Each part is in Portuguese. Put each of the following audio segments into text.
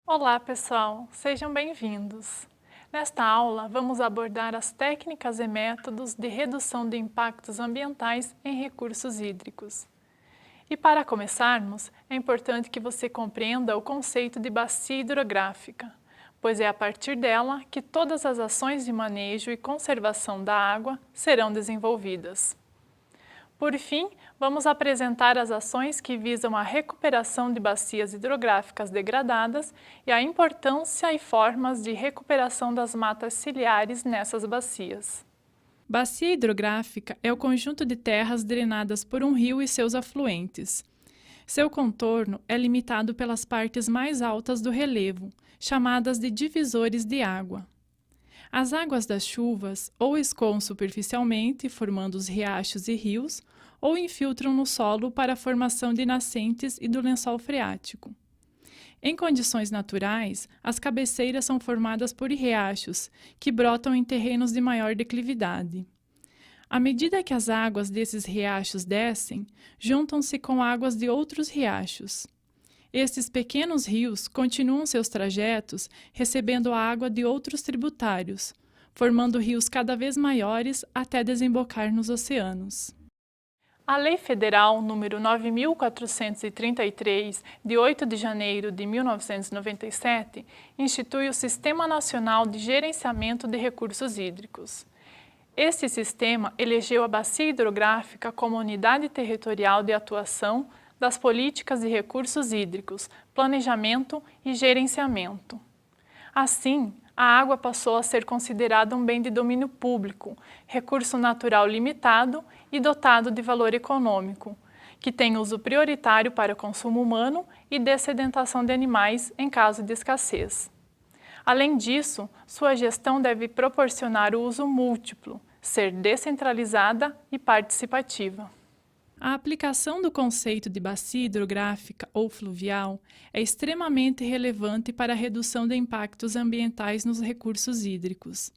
Olá, pessoal! Sejam bem-vindos! Nesta aula, vamos abordar as técnicas e métodos de redução de impactos ambientais em recursos hídricos. E para começarmos, é importante que você compreenda o conceito de bacia hidrográfica, pois é a partir dela que todas as ações de manejo e conservação da água serão desenvolvidas. Por fim, vamos apresentar as ações que visam a recuperação de bacias hidrográficas degradadas e a importância e formas de recuperação das matas ciliares nessas bacias. Bacia hidrográfica é o conjunto de terras drenadas por um rio e seus afluentes. Seu contorno é limitado pelas partes mais altas do relevo, chamadas de divisores de água. As águas das chuvas ou escoam superficialmente, formando os riachos e rios, ou infiltram no solo para a formação de nascentes e do lençol freático. Em condições naturais, as cabeceiras são formadas por riachos, que brotam em terrenos de maior declividade. À medida que as águas desses riachos descem, juntam-se com águas de outros riachos. Estes pequenos rios continuam seus trajetos recebendo a água de outros tributários, formando rios cada vez maiores até desembocar nos oceanos. A Lei Federal nº 9.433, de 8 de janeiro de 1997, institui o Sistema Nacional de Gerenciamento de Recursos Hídricos. Este sistema elegeu a Bacia Hidrográfica como unidade territorial de atuação das políticas de recursos hídricos, planejamento e gerenciamento. Assim, a água passou a ser considerada um bem de domínio público, recurso natural limitado e dotado de valor econômico, que tem uso prioritário para consumo humano e dessedentação de animais em caso de escassez. Além disso, sua gestão deve proporcionar o uso múltiplo, ser descentralizada e participativa. A aplicação do conceito de bacia hidrográfica ou fluvial é extremamente relevante para a redução de impactos ambientais nos recursos hídricos.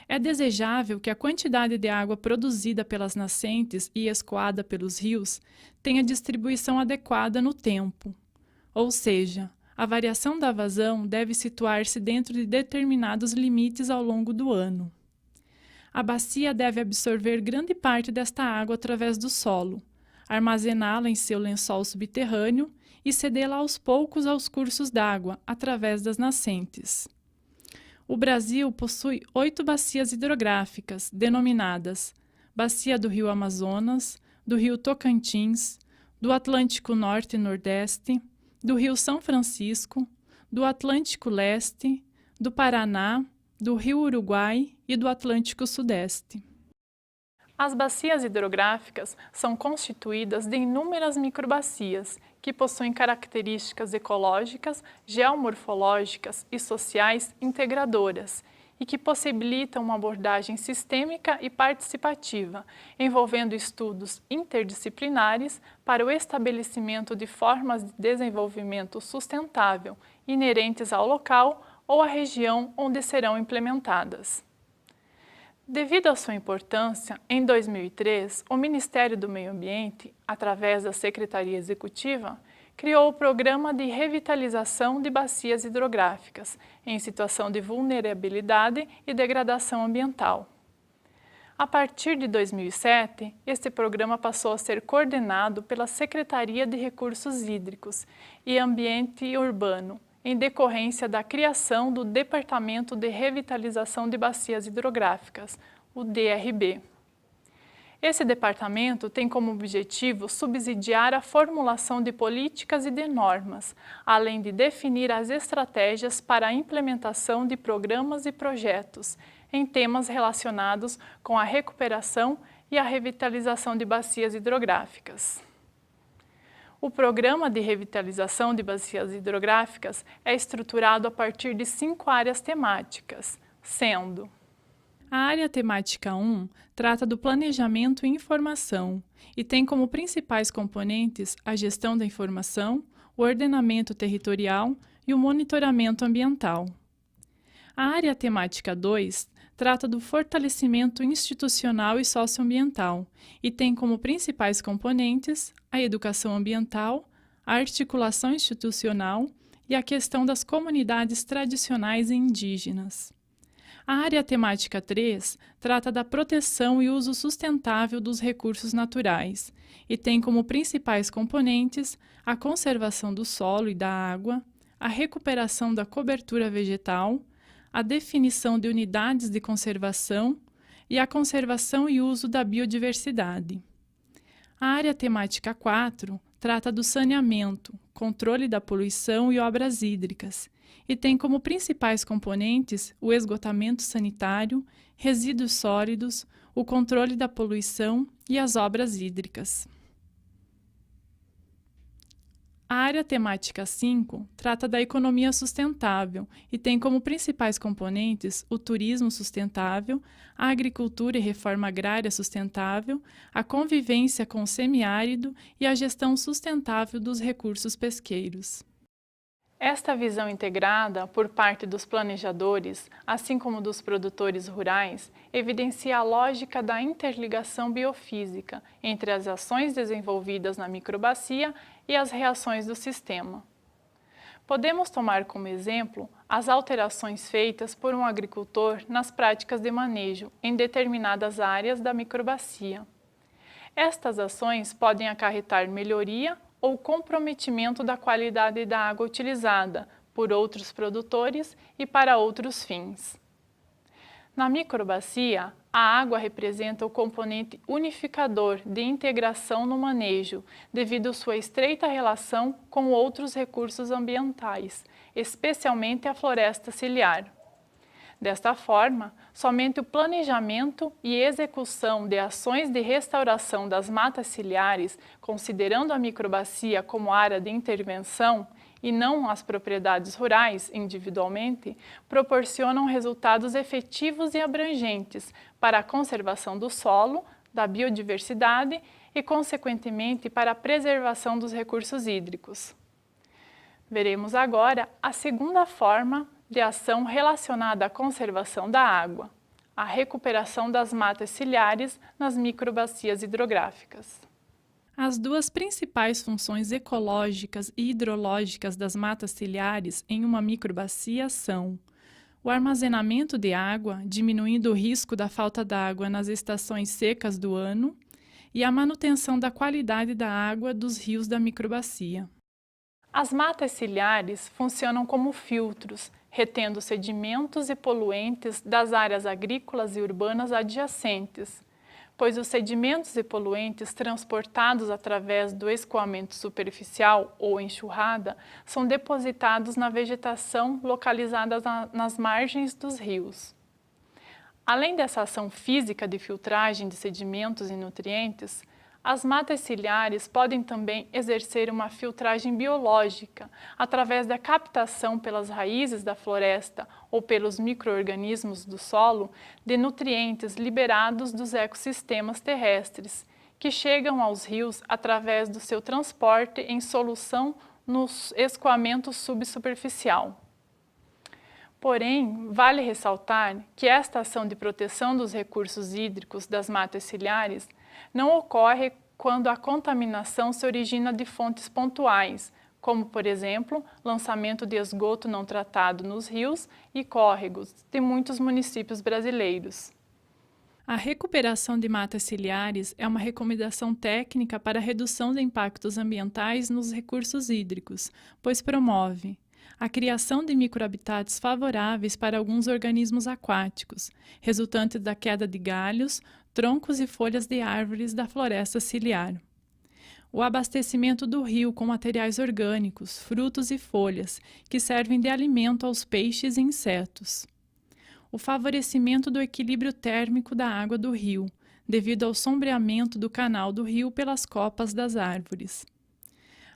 É desejável que a quantidade de água produzida pelas nascentes e escoada pelos rios tenha distribuição adequada no tempo, ou seja, a variação da vazão deve situar-se dentro de determinados limites ao longo do ano. A bacia deve absorver grande parte desta água através do solo, armazená-la em seu lençol subterrâneo e cedê-la aos poucos aos cursos d'água, através das nascentes. O Brasil possui 8 bacias hidrográficas, denominadas Bacia do Rio Amazonas, do Rio Tocantins, do Atlântico Norte e Nordeste, do Rio São Francisco, do Atlântico Leste, do Paraná, do Rio Uruguai e do Atlântico Sudeste. As bacias hidrográficas são constituídas de inúmeras microbacias que possuem características ecológicas, geomorfológicas e sociais integradoras e que possibilitam uma abordagem sistêmica e participativa, envolvendo estudos interdisciplinares para o estabelecimento de formas de desenvolvimento sustentável inerentes ao local ou à região onde serão implementadas. Devido à sua importância, em 2003, o Ministério do Meio Ambiente, através da Secretaria Executiva, criou o Programa de Revitalização de Bacias Hidrográficas, em situação de vulnerabilidade e degradação ambiental. A partir de 2007, este programa passou a ser coordenado pela Secretaria de Recursos Hídricos e Ambiente Urbano, em decorrência da criação do Departamento de Revitalização de Bacias Hidrográficas, o DRB. Esse departamento tem como objetivo subsidiar a formulação de políticas e de normas, além de definir as estratégias para a implementação de programas e projetos em temas relacionados com a recuperação e a revitalização de bacias hidrográficas. O Programa de Revitalização de Bacias Hidrográficas é estruturado a partir de 5 áreas temáticas, sendo: a área temática 1 trata do planejamento e informação e tem como principais componentes a gestão da informação, o ordenamento territorial e o monitoramento ambiental. A área temática 2 trata do fortalecimento institucional e socioambiental e tem como principais componentes a educação ambiental, a articulação institucional e a questão das comunidades tradicionais e indígenas. A área temática 3 trata da proteção e uso sustentável dos recursos naturais e tem como principais componentes a conservação do solo e da água, a recuperação da cobertura vegetal, a definição de unidades de conservação e a conservação e uso da biodiversidade. A área temática 4 trata do saneamento, controle da poluição e obras hídricas, e tem como principais componentes o esgotamento sanitário, resíduos sólidos, o controle da poluição e as obras hídricas. A área temática 5 trata da economia sustentável e tem como principais componentes o turismo sustentável, a agricultura e reforma agrária sustentável, a convivência com o semiárido e a gestão sustentável dos recursos pesqueiros. Esta visão integrada por parte dos planejadores, assim como dos produtores rurais, evidencia a lógica da interligação biofísica entre as ações desenvolvidas na microbacia e as reações do sistema. Podemos tomar como exemplo as alterações feitas por um agricultor nas práticas de manejo em determinadas áreas da microbacia. Estas ações podem acarretar melhoria ou comprometimento da qualidade da água utilizada por outros produtores e para outros fins. Na microbacia, a água representa o componente unificador de integração no manejo, devido à sua estreita relação com outros recursos ambientais, especialmente a floresta ciliar. Desta forma, somente o planejamento e execução de ações de restauração das matas ciliares, considerando a microbacia como área de intervenção e não as propriedades rurais individualmente, proporcionam resultados efetivos e abrangentes para a conservação do solo, da biodiversidade e, consequentemente, para a preservação dos recursos hídricos. Veremos agora a segunda forma de ação relacionada à conservação da água, a recuperação das matas ciliares nas microbacias hidrográficas. As duas principais funções ecológicas e hidrológicas das matas ciliares em uma microbacia são o armazenamento de água, diminuindo o risco da falta d'água nas estações secas do ano, e a manutenção da qualidade da água dos rios da microbacia. As matas ciliares funcionam como filtros, retendo sedimentos e poluentes das áreas agrícolas e urbanas adjacentes, pois os sedimentos e poluentes transportados através do escoamento superficial ou enxurrada são depositados na vegetação localizada nas margens dos rios. Além dessa ação física de filtragem de sedimentos e nutrientes, as matas ciliares podem também exercer uma filtragem biológica através da captação pelas raízes da floresta ou pelos micro-organismos do solo de nutrientes liberados dos ecossistemas terrestres, que chegam aos rios através do seu transporte em solução no escoamento subsuperficial. Porém, vale ressaltar que esta ação de proteção dos recursos hídricos das matas ciliares não ocorre quando a contaminação se origina de fontes pontuais, como, por exemplo, lançamento de esgoto não tratado nos rios e córregos de muitos municípios brasileiros. A recuperação de matas ciliares é uma recomendação técnica para a redução de impactos ambientais nos recursos hídricos, pois promove a criação de microhabitats favoráveis para alguns organismos aquáticos, resultantes da queda de galhos, troncos e folhas de árvores da floresta ciliar. O abastecimento do rio com materiais orgânicos, frutos e folhas, que servem de alimento aos peixes e insetos. O favorecimento do equilíbrio térmico da água do rio, devido ao sombreamento do canal do rio pelas copas das árvores.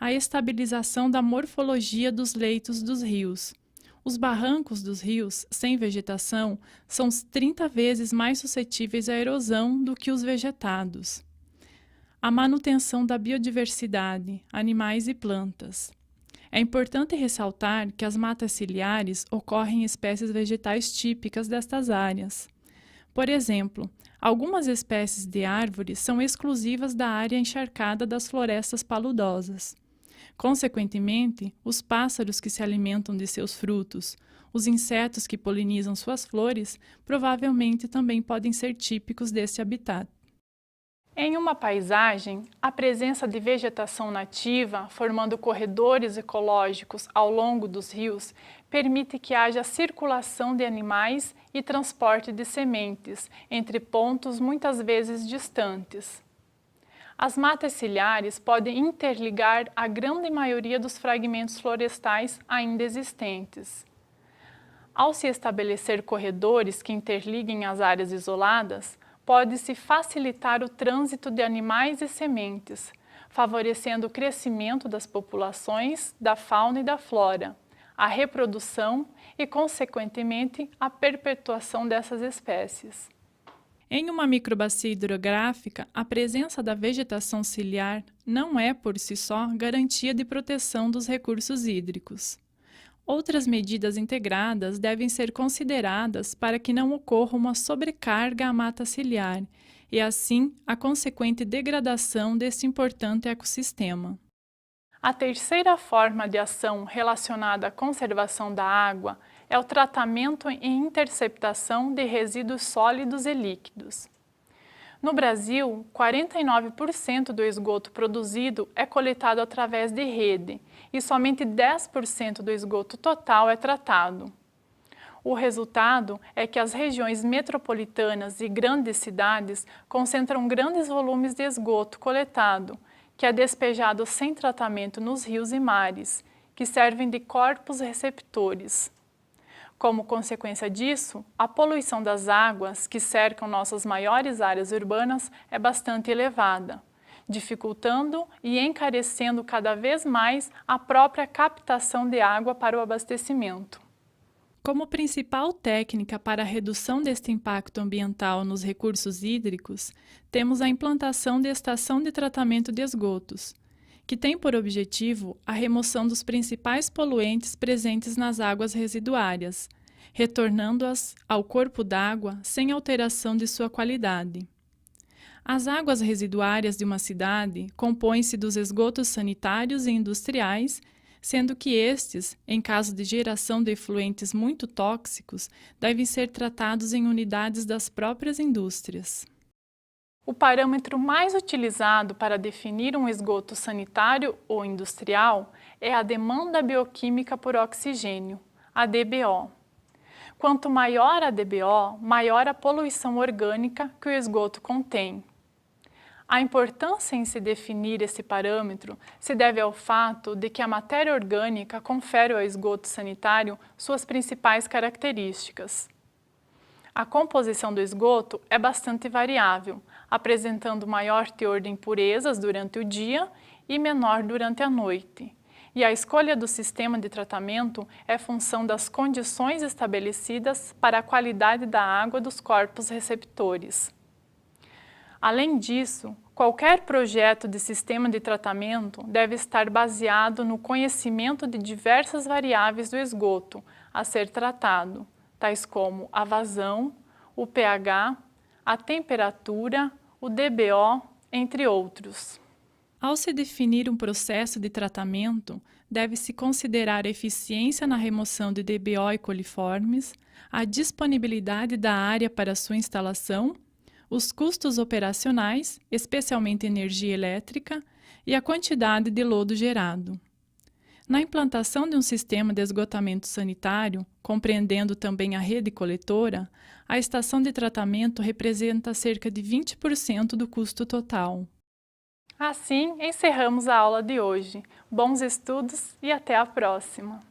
A estabilização da morfologia dos leitos dos rios. Os barrancos dos rios, sem vegetação, são 30 vezes mais suscetíveis à erosão do que os vegetados. A manutenção da biodiversidade, animais e plantas. É importante ressaltar que as matas ciliares ocorrem em espécies vegetais típicas destas áreas. Por exemplo, algumas espécies de árvores são exclusivas da área encharcada das florestas paludosas. Consequentemente, os pássaros que se alimentam de seus frutos, os insetos que polinizam suas flores, provavelmente também podem ser típicos deste habitat. Em uma paisagem, a presença de vegetação nativa, formando corredores ecológicos ao longo dos rios, permite que haja circulação de animais e transporte de sementes entre pontos muitas vezes distantes. As matas ciliares podem interligar a grande maioria dos fragmentos florestais ainda existentes. Ao se estabelecer corredores que interliguem as áreas isoladas, pode-se facilitar o trânsito de animais e sementes, favorecendo o crescimento das populações, da fauna e da flora, a reprodução e, consequentemente, a perpetuação dessas espécies. Em uma microbacia hidrográfica, a presença da vegetação ciliar não é, por si só, garantia de proteção dos recursos hídricos. Outras medidas integradas devem ser consideradas para que não ocorra uma sobrecarga à mata ciliar e, assim, a consequente degradação deste importante ecossistema. A terceira forma de ação relacionada à conservação da água é o tratamento e interceptação de resíduos sólidos e líquidos. No Brasil, 49% do esgoto produzido é coletado através de rede e somente 10% do esgoto total é tratado. O resultado é que as regiões metropolitanas e grandes cidades concentram grandes volumes de esgoto coletado, que é despejado sem tratamento nos rios e mares, que servem de corpos receptores. Como consequência disso, a poluição das águas que cercam nossas maiores áreas urbanas é bastante elevada, dificultando e encarecendo cada vez mais a própria captação de água para o abastecimento. Como principal técnica para a redução deste impacto ambiental nos recursos hídricos, temos a implantação de estação de tratamento de esgotos, que tem por objetivo a remoção dos principais poluentes presentes nas águas residuárias, retornando-as ao corpo d'água sem alteração de sua qualidade. As águas residuárias de uma cidade compõem-se dos esgotos sanitários e industriais, sendo que estes, em caso de geração de efluentes muito tóxicos, devem ser tratados em unidades das próprias indústrias. O parâmetro mais utilizado para definir um esgoto sanitário ou industrial é a demanda bioquímica por oxigênio, a DBO. Quanto maior a DBO, maior a poluição orgânica que o esgoto contém. A importância em se definir esse parâmetro se deve ao fato de que a matéria orgânica confere ao esgoto sanitário suas principais características. A composição do esgoto é bastante variável, apresentando maior teor de impurezas durante o dia e menor durante a noite. E a escolha do sistema de tratamento é função das condições estabelecidas para a qualidade da água dos corpos receptores. Além disso, qualquer projeto de sistema de tratamento deve estar baseado no conhecimento de diversas variáveis do esgoto a ser tratado, tais como a vazão, o pH, a temperatura, o DBO, entre outros. Ao se definir um processo de tratamento, deve-se considerar a eficiência na remoção de DBO e coliformes, a disponibilidade da área para sua instalação, os custos operacionais, especialmente energia elétrica, e a quantidade de lodo gerado. Na implantação de um sistema de esgotamento sanitário, compreendendo também a rede coletora, a estação de tratamento representa cerca de 20% do custo total. Assim, encerramos a aula de hoje. Bons estudos e até a próxima!